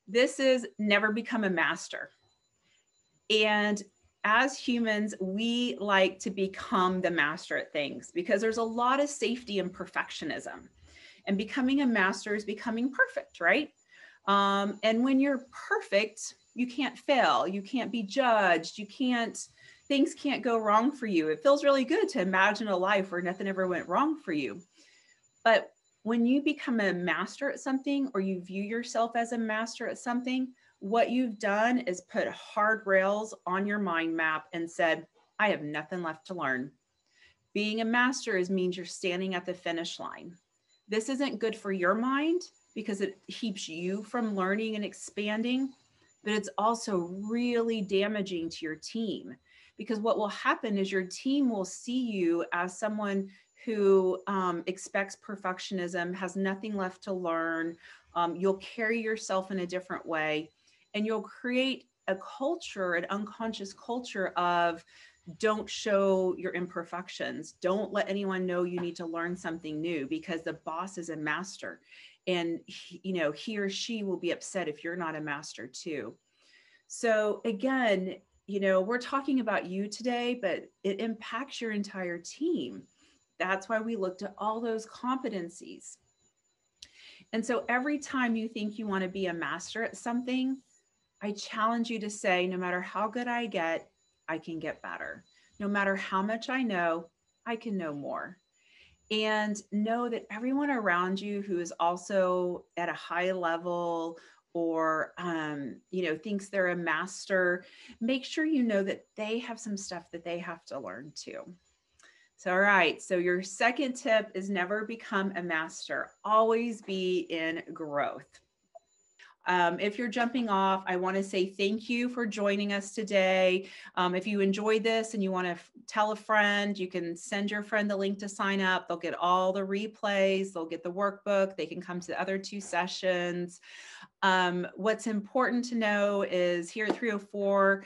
This is never become a master. And as humans, we like to become the master at things because there's a lot of safety in perfectionism. And becoming a master is becoming perfect, right? And when you're perfect, you can't fail, you can't be judged, things can't go wrong for you. It feels really good to imagine a life where nothing ever went wrong for you. But when you become a master at something, or you view yourself as a master at something, what you've done is put hard rails on your mind map and said, I have nothing left to learn. Being a master means you're standing at the finish line. This isn't good for your mind because it keeps you from learning and expanding, but it's also really damaging to your team, because what will happen is your team will see you as someone who expects perfectionism, has nothing left to learn. You'll carry yourself in a different way, and you'll create a culture, an unconscious culture of don't show your imperfections. Don't let anyone know you need to learn something new, because the boss is a master, and he or she will be upset if you're not a master too. So again, we're talking about you today, but it impacts your entire team. That's why we looked at all those competencies. And so every time you think you want to be a master at something, I challenge you to say, no matter how good I get, I can get better. No matter how much I know, I can know more. And know that everyone around you who is also at a high level, or thinks they're a master, make sure you know that they have some stuff that they have to learn too. So, all right. So your second tip is never become a master. Always be in growth. If you're jumping off, I want to say thank you for joining us today. If you enjoyed this and you want to tell a friend, you can send your friend the link to sign up. They'll get all the replays, they'll get the workbook, they can come to the other 2 sessions. What's important to know is here at 304,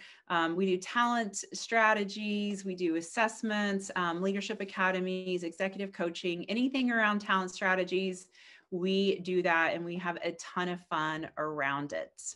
we do talent strategies, we do assessments, leadership academies, executive coaching, anything around talent strategies. We do that, and we have a ton of fun around it.